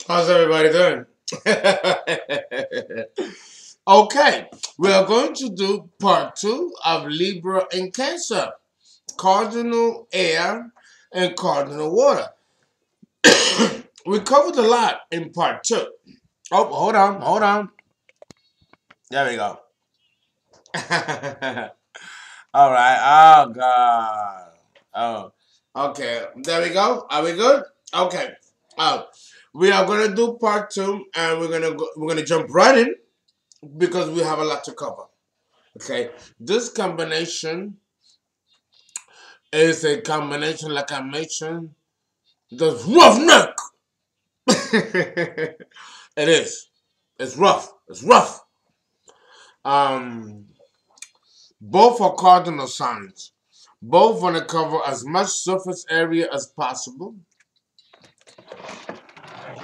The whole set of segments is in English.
How's everybody doing? Okay, we are going to do part 2 of Libra and Cancer, cardinal air and cardinal water. We covered a lot in part 2. Oh, hold on. There we go. All right. Oh God. Oh. Okay. There we go. Are we good? Okay. Oh, we are gonna do part 2, and we're gonna jump right in because we have a lot to cover. Okay. This combination is a combination, like I mentioned, the roughneck. It is. It's rough. It's rough. Um, both are cardinal signs. Both want to cover as much surface area as possible,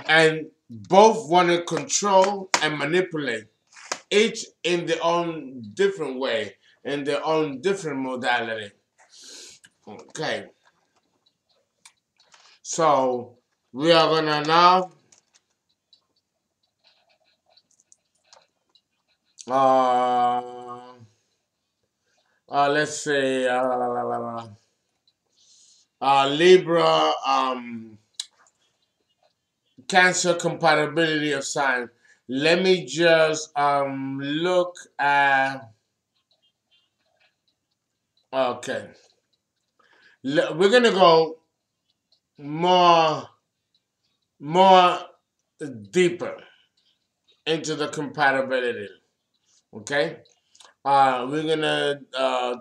and both want to control and manipulate, each in their own different way, in their own different modality. Okay, so we are gonna now let's say Libra Cancer compatibility of sign. Let me just look at. Okay, we're gonna go more more deeper into the compatibility. Okay, we're gonna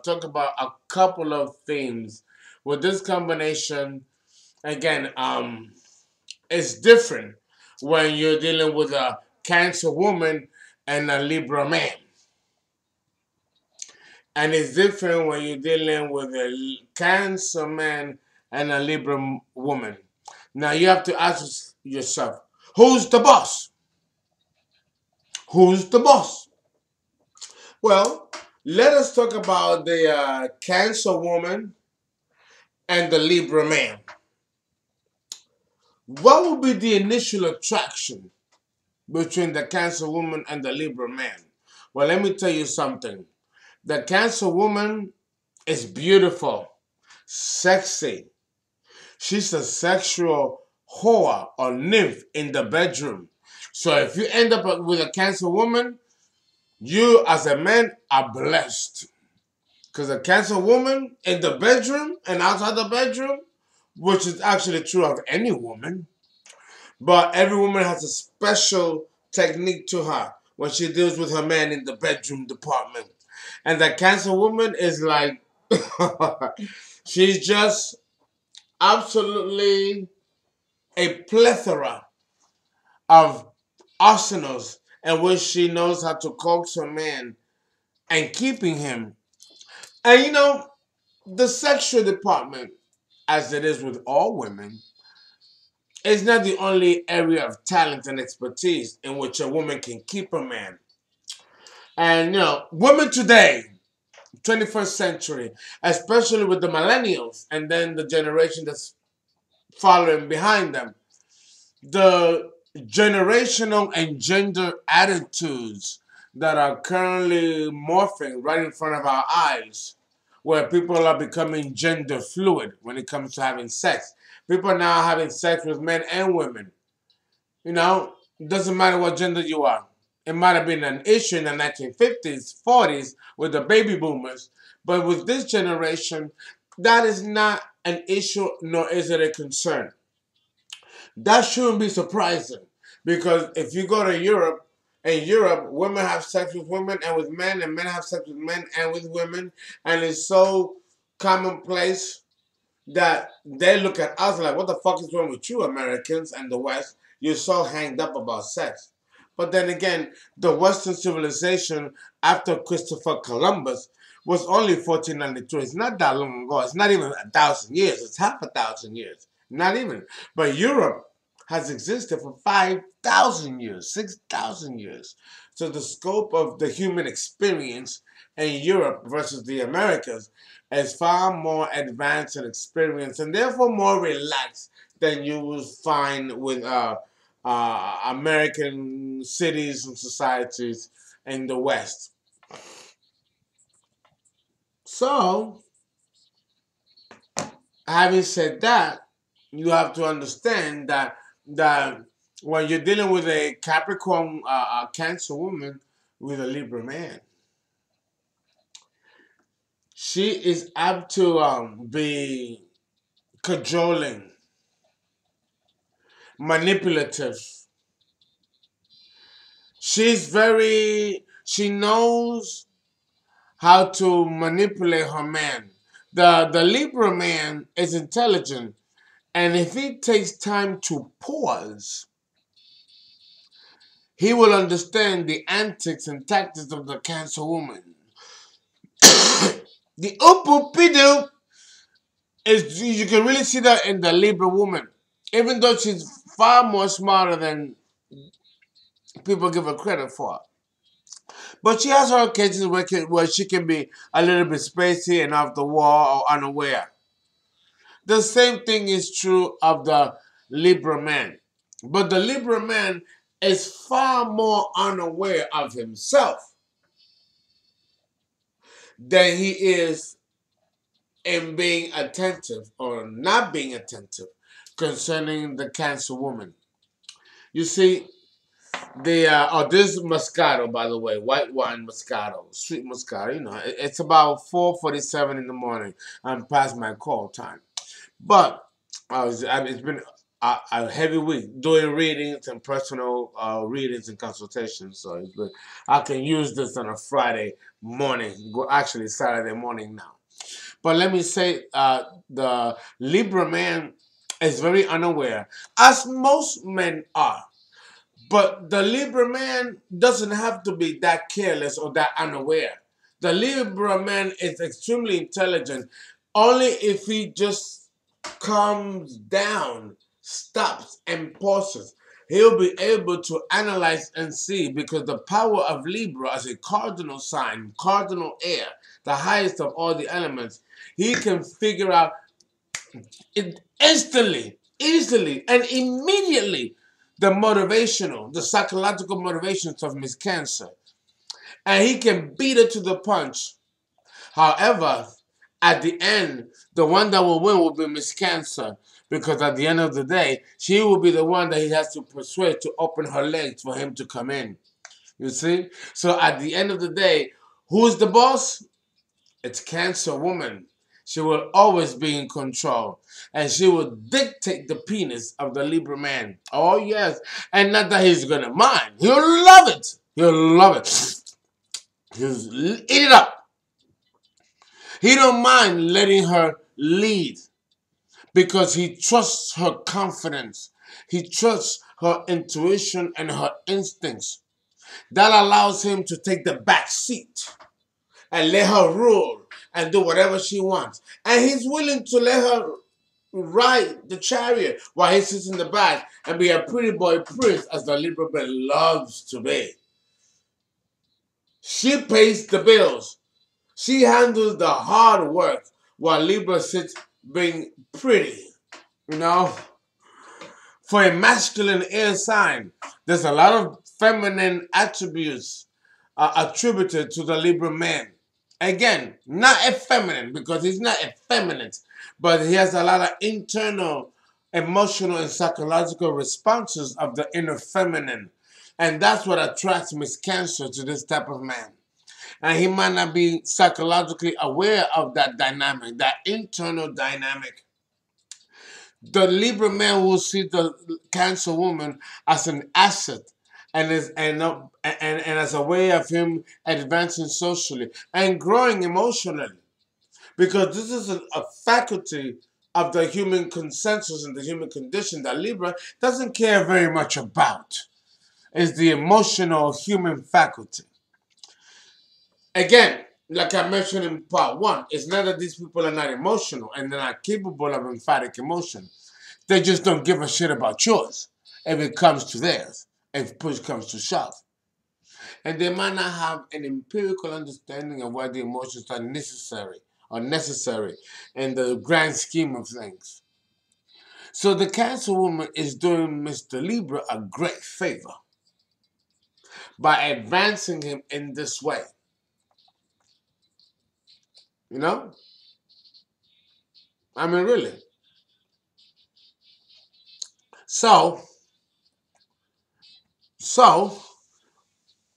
talk about a couple of themes with this combination. Again, it's different when you're dealing with a Cancer woman and a Libra man. And it's different when you're dealing with a Cancer man and a Libra woman. Now you have to ask yourself, who's the boss? Who's the boss? Well, let us talk about the Cancer woman and the Libra man. What would be the initial attraction between the Cancer woman and the Libra man? Well, let me tell you something. The Cancer woman is beautiful, sexy. She's a sexual whore or nymph in the bedroom. So if you end up with a Cancer woman, you as a man are blessed. Because a Cancer woman in the bedroom and outside the bedroom, which is actually true of any woman, but every woman has a special technique to her when she deals with her man in the bedroom department. And the Cancer woman is like, she's just absolutely a plethora of arsenals in which she knows how to coax her man and keeping him. And you know, the sexual department, as it is with all women, is not the only area of talent and expertise in which a woman can keep a man. And you know, women today, 21st century, especially with the millennials and then the generation that's following behind them, the generational and gender attitudes that are currently morphing right in front of our eyes, where people are becoming gender fluid when it comes to having sex. People are now having sex with men and women. You know, it doesn't matter what gender you are. It might have been an issue in the 1950s, 40s with the baby boomers, but with this generation, that is not an issue, nor is it a concern. That shouldn't be surprising because if you go to Europe, in Europe, women have sex with women and with men, and men have sex with men and with women, and it's so commonplace that they look at us like, what the fuck is wrong with you, Americans and the West? You're so hanged up about sex. But then again, the Western civilization after Christopher Columbus was only 1492. It's not that long ago. It's not even 1,000 years. It's half a thousand years. Not even. But Europe has existed for 5,000 years, 6,000 years. So the scope of the human experience in Europe versus the Americas is far more advanced and experienced, and therefore more relaxed than you will find with American cities and societies in the West. So, having said that, you have to understand that when you're dealing with a Capricorn Cancer woman with a Libra man, she is apt to be cajoling, manipulative. She knows how to manipulate her man. The Libra man is intelligent, and if he takes time to pause, he will understand the antics and tactics of the Cancer woman. The upupidu is, you can really see that in the Libra woman. Even though she's far more smarter than people give her credit for. But she has her occasions where she can be a little bit spacey and off the wall or unaware. The same thing is true of the Libra man. But the Libra man is far more unaware of himself than he is in being attentive or not being attentive concerning the Cancer woman. You see, this Moscato, by the way, white wine Moscato, sweet Moscato. You know, it's about 4:47 in the morning. I'm past my call time, but it's been a heavy week doing readings and personal readings and consultations. So I can use this on a Friday morning. Actually, Saturday morning now. But let me say, the Libra man is very unaware, as most men are. But the Libra man doesn't have to be that careless or that unaware. The Libra man is extremely intelligent only if he just calms down, stops, and pauses. He'll be able to analyze and see, because the power of Libra as a cardinal sign, cardinal air, the highest of all the elements, he can figure out it instantly, easily, and immediately the psychological motivations of Miss Cancer. And he can beat her to the punch. However, at the end, the one that will win will be Miss Cancer. Because at the end of the day, she will be the one that he has to persuade to open her legs for him to come in. You see? So at the end of the day, who's the boss? It's Cancer woman. She will always be in control. And she will dictate the penis of the Libra man. Oh, yes. And not that he's going to mind. He'll love it. He'll love it. He'll eat it up. He don't mind letting her lead, because he trusts her confidence. He trusts her intuition and her instincts. That allows him to take the back seat and let her rule and do whatever she wants. And he's willing to let her ride the chariot while he sits in the back and be a pretty boy prince, as the Libra man loves to be. She pays the bills. She handles the hard work while Libra sits being pretty. You know? For a masculine air sign, there's a lot of feminine attributes attributed to the Libra man. Again, not effeminate, because he's not effeminate, but he has a lot of internal emotional and psychological responses of the inner feminine. And that's what attracts Miss Cancer to this type of man. And he might not be psychologically aware of that dynamic, that internal dynamic. The Libra man will see the Cancer woman as an asset, and as a way of him advancing socially and growing emotionally, because this is a faculty of the human consensus and the human condition that Libra doesn't care very much about. It's the emotional human faculty. Again, like I mentioned in part one, it's not that these people are not emotional and they're not capable of emphatic emotion. They just don't give a shit about yours if it comes to theirs, if push comes to shove. And they might not have an empirical understanding of why the emotions are necessary in the grand scheme of things. So the Cancer woman is doing Mr. Libra a great favor by advancing him in this way. You know? I mean, really. So, so,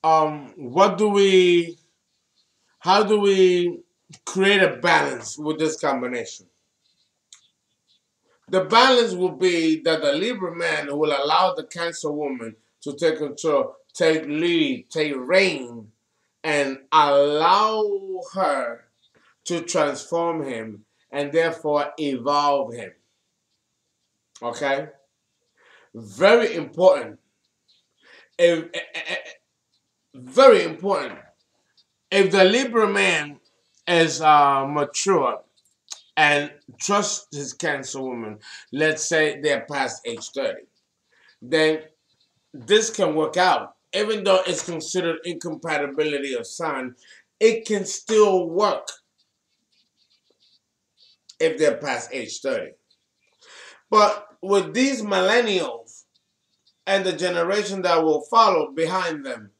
what do we, how do we create a balance with this combination? The balance will be that the Libra man will allow the Cancer woman to take control, take lead, take reign, and allow her to transform him and therefore evolve him. Okay? Very important. If, very important. If the Libra man is mature and trusts his Cancer woman, let's say they're past age 30, then this can work out. Even though it's considered incompatibility of sign, it can still work if they're past age 30. But with these millennials and the generation that will follow behind them,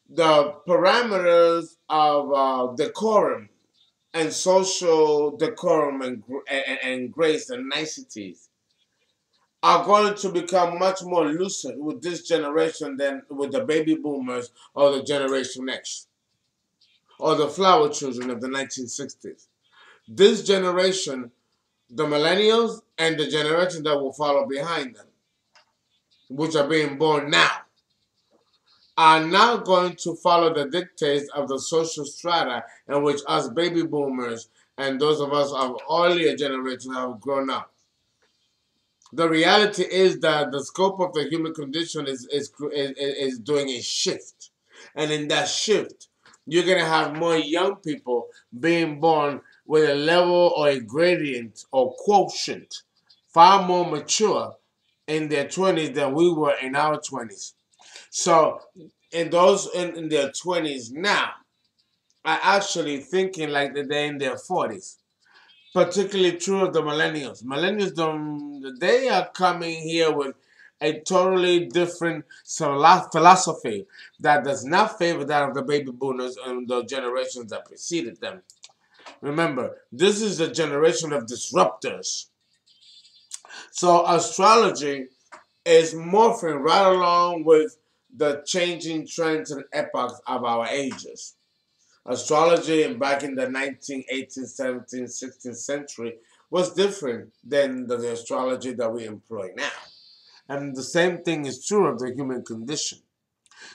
the parameters of decorum and social decorum and grace and niceties are going to become much more lucid with this generation than with the baby boomers or the Generation X or the flower children of the 1960s. This generation, the millennials and the generation that will follow behind them, which are being born now, are now going to follow the dictates of the social strata in which us baby boomers and those of us of earlier generations have grown up. The reality is that the scope of the human condition is doing a shift. And in that shift, you're going to have more young people being born with a level or a gradient or quotient far more mature in their 20s than we were in our 20s. So, in those in their 20s now are actually thinking like they're in their 40s. Particularly true of the millennials. Millennials, they are coming here with a totally different philosophy that does not favor that of the baby boomers and the generations that preceded them. Remember, this is the generation of disruptors. So astrology is morphing right along with the changing trends and epochs of our ages. Astrology back in the 19th, 18th, 17th, 16th century was different than the astrology that we employ now. And the same thing is true of the human condition.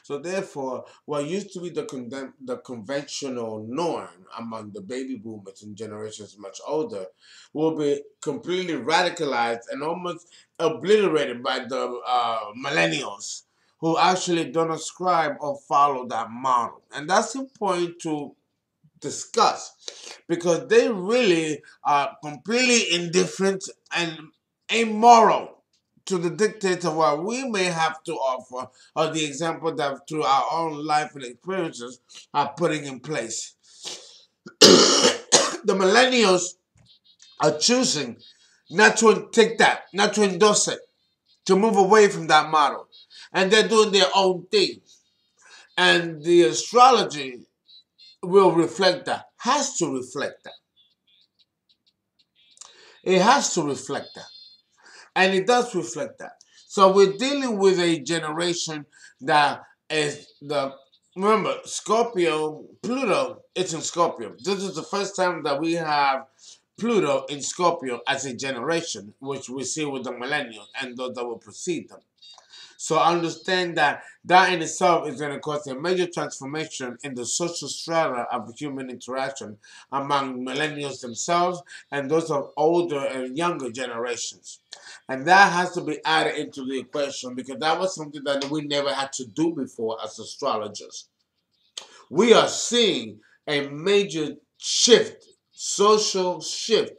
So therefore, what used to be the conventional norm among the baby boomers and generations much older will be completely radicalized and almost obliterated by the millennials who actually don't ascribe or follow that model. And that's important to discuss because they really are completely indifferent and immoral to the dictates of what we may have to offer or the example that through our own life and experiences are putting in place. The millennials are choosing not to take that, not to endorse it, to move away from that model. And they're doing their own thing. And the astrology will reflect that, has to reflect that. It has to reflect that. And it does reflect that. So we're dealing with a generation that is remember, Scorpio, Pluto, it's in Scorpio. This is the first time that we have Pluto in Scorpio as a generation, which we see with the millennials and those that will precede them. So understand that that in itself is going to cause a major transformation in the social strata of human interaction among millennials themselves and those of older and younger generations. And that has to be added into the equation because that was something that we never had to do before as astrologers. We are seeing a major shift, social shift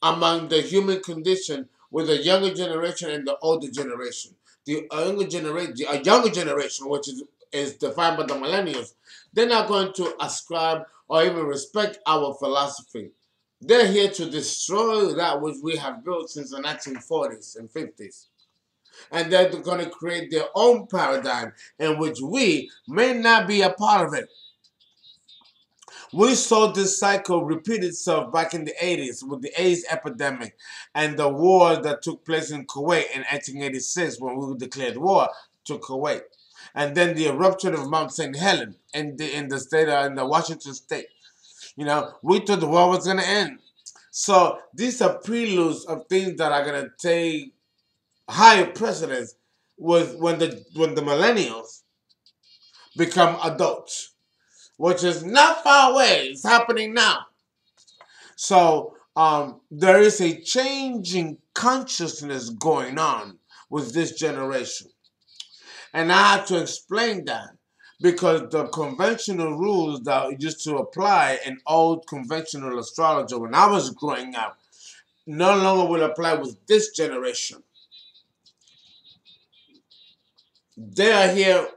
among the human condition with the younger generation and the older generation. The younger generation, which is is defined by the millennials, they're not going to ascribe or even respect our philosophy. They're here to destroy that which we have built since the 1940s and 50s. And they're going to create their own paradigm in which we may not be a part of it. We saw this cycle repeat itself back in the 80s with the AIDS epidemic and the war that took place in Kuwait in 1886 when we declared war to Kuwait. And then the eruption of Mount St. Helens in the Washington state. You know, we thought the war was going to end. So these are preludes of things that are going to take higher precedence with when the millennials become adults, which is not far away. It's happening now. So there is a changing consciousness going on with this generation. And I have to explain that because the conventional rules that used to apply in old conventional astrology when I was growing up no longer will apply with this generation. They are here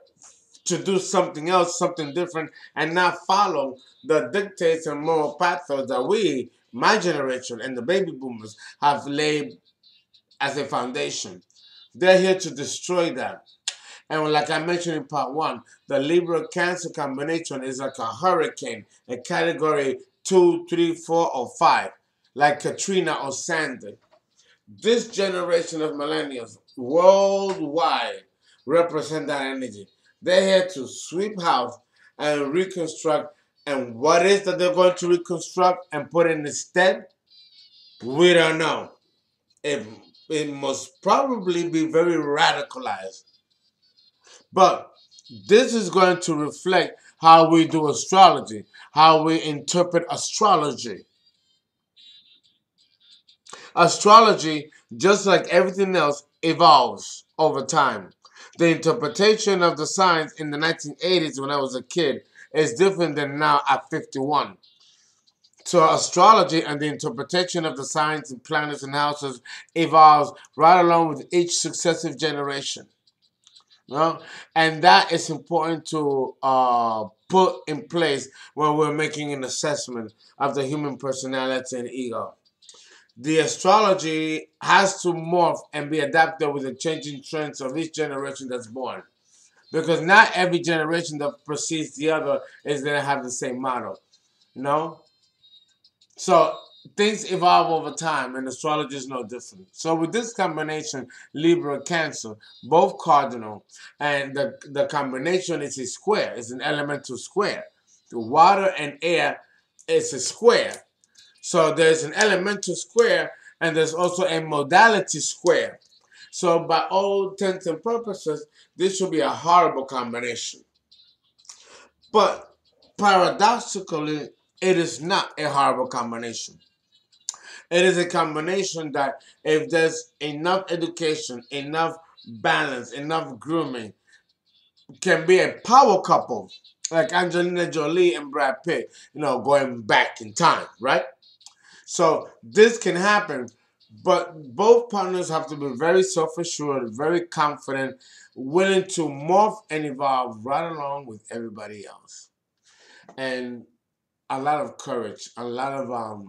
to do something else, something different, and not follow the dictates and moral pathos that we, my generation, and the baby boomers have laid as a foundation. They're here to destroy that. And like I mentioned in part one, the Libra Cancer combination is like a hurricane, a category 2, 3, 4, or 5, like Katrina or Sandy. This generation of millennials worldwide represent that energy. They're here to sweep house and reconstruct. And what is that they're going to reconstruct and put in instead? We don't know. It must probably be very radicalized. But this is going to reflect how we do astrology, how we interpret astrology. Astrology, just like everything else, evolves over time. The interpretation of the signs in the 1980s when I was a kid is different than now at 51. So astrology and the interpretation of the signs and planets and houses evolves right along with each successive generation. You know? And that is important to put in place when we're making an assessment of the human personality and ego. The astrology has to morph and be adapted with the changing trends of each generation that's born. Because not every generation that precedes the other is going to have the same model. You know? So things evolve over time, and astrology is no different. So with this combination, Libra, Cancer, both cardinal, and the combination is a square. It's an elemental square. The water and air is a square. So there's an elemental square, and there's also a modality square. So by all intents and purposes, this should be a horrible combination. But paradoxically, it is not a horrible combination. It is a combination that if there's enough education, enough balance, enough grooming, can be a power couple. Like Angelina Jolie and Brad Pitt, you know, going back in time, right? So this can happen, but both partners have to be very self-assured, very confident, willing to morph and evolve right along with everybody else. And a lot of courage, a lot of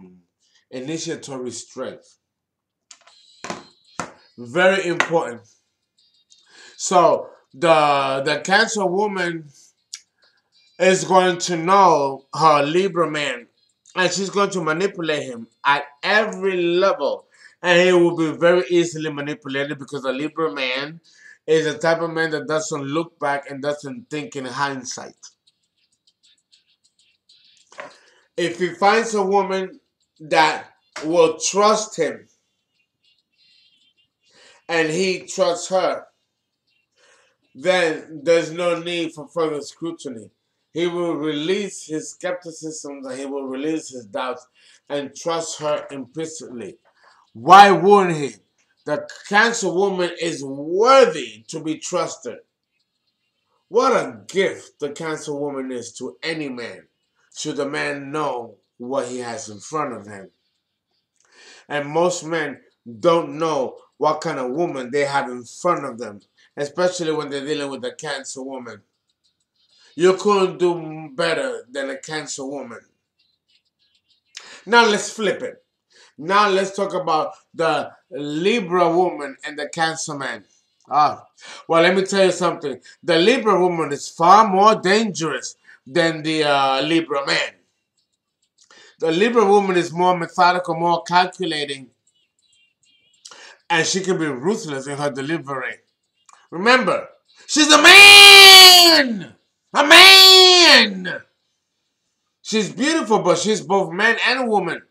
initiatory strength. Very important. So the Cancer woman is going to know her Libra man, and she's going to manipulate him at every level, and he will be very easily manipulated because a Libra man is the type of man that doesn't look back and doesn't think in hindsight. If he finds a woman that will trust him and he trusts her, then there's no need for further scrutiny. He will release his skepticism, and he will release his doubts and trust her implicitly. Why wouldn't he? The Cancer woman is worthy to be trusted. What a gift the Cancer woman is to any man, should the man know what he has in front of him. And most men don't know what kind of woman they have in front of them, especially when they're dealing with a Cancer woman. You couldn't do better than a Cancer woman. Now let's flip it. Now let's talk about the Libra woman and the Cancer man. Well, let me tell you something. The Libra woman is far more dangerous than the Libra man. The Libra woman is more methodical, more calculating, and she can be ruthless in her delivery. Remember, she's a man! A man! She's beautiful, but she's both man and woman.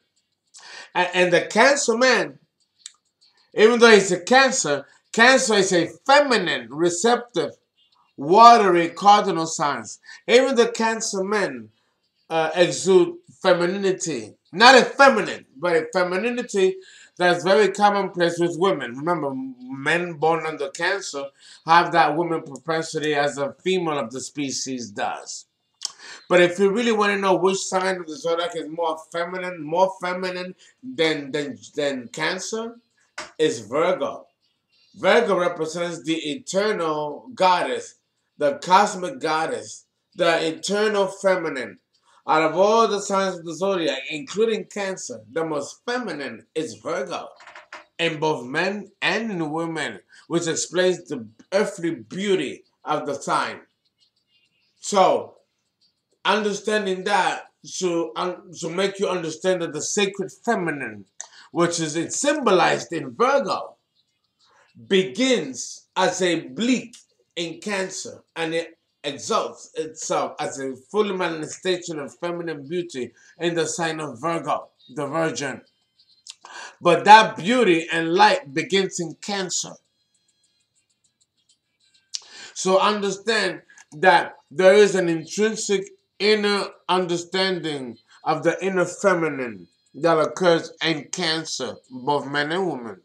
And the Cancer man, even though he's a Cancer, Cancer is a feminine, receptive, watery cardinal signs. Even the Cancer men exude femininity. Not effeminate, but a femininity that's very commonplace with women. Remember, men born under Cancer have that woman propensity as a female of the species does. But if you really want to know which sign of the zodiac is more feminine than Cancer, it's Virgo. Virgo represents the eternal goddess, the cosmic goddess, the eternal feminine. Out of all the signs of the zodiac, including Cancer, the most feminine is Virgo, in both men and in women, which explains the earthly beauty of the sign. So, understanding that to make you understand that the sacred feminine, which is it symbolized in Virgo, begins as a bleak in Cancer, and it exalts itself as a full manifestation of feminine beauty in the sign of Virgo, the Virgin. But that beauty and light begins in Cancer. So understand that there is an intrinsic inner understanding of the inner feminine that occurs in Cancer, both men and women.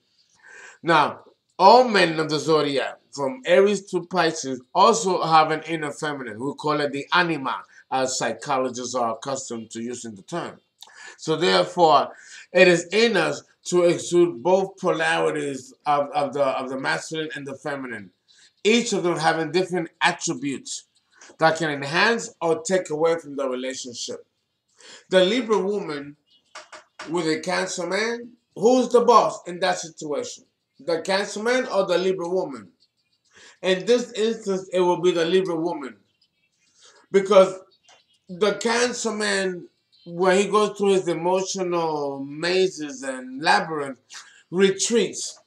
Now, all men of the zodiac, from Aries to Pisces, also have an inner feminine. We call it the anima, as psychologists are accustomed to using the term. So therefore, it is in us to exude both polarities of the masculine and the feminine, each of them having different attributes that can enhance or take away from the relationship. The Libra woman with a Cancer man, who's the boss in that situation? The Cancer man or the Libra woman? In this instance, it will be the Libra woman. Because the Cancer man, when he goes through his emotional mazes and labyrinth, retreats.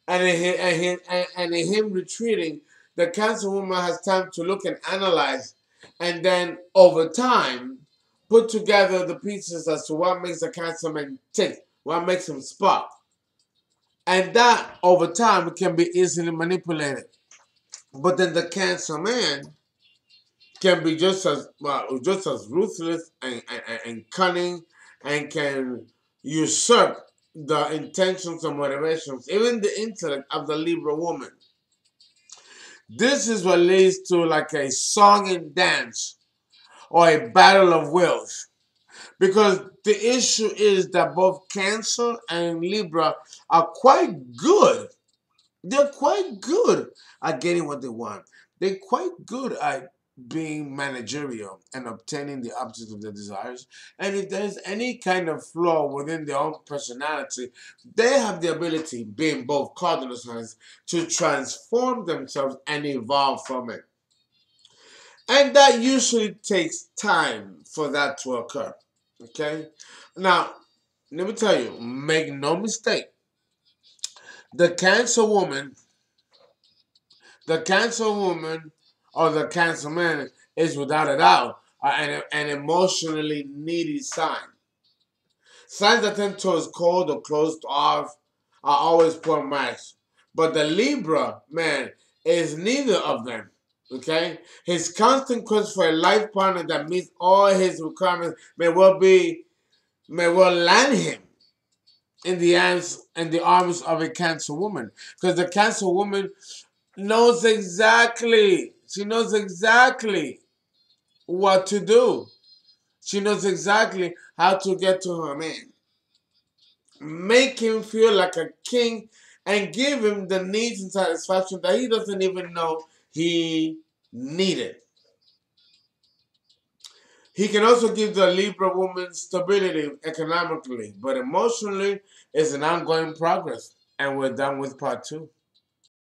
And in him retreating, the Cancer woman has time to look and analyze, and then over time, put together the pieces as to what makes the Cancer man tick, what makes him spark. And that, over time, can be easily manipulated. But then the Cancer man can be just as ruthless and cunning, and can usurp the intentions and motivations, even the intellect of the Libra woman. This is what leads to like a song and dance or a battle of wills. Because the issue is that both Cancer and Libra are quite good. They're quite good at getting what they want. They're quite good at being managerial and obtaining the objects of their desires. And if there's any kind of flaw within their own personality, they have the ability, being both cardinal signs, to transform themselves and evolve from it. And that usually takes time for that to occur. Okay? Now, let me tell you, make no mistake, the Cancer woman or the Cancer man is without a doubt an emotionally needy sign. Signs that tend towards cold or closed off are always poor match. But the Libra man is neither of them. Okay? His constant quest for a life partner that meets all his requirements may well land him in the arms of a Cancer woman. Because the Cancer woman knows exactly. She knows exactly what to do. She knows exactly how to get to her man. Make him feel like a king and give him the needs and satisfaction that he doesn't even know he needed. He can also give the Libra woman stability economically, but emotionally, it's an ongoing progress. And we're done with part 2.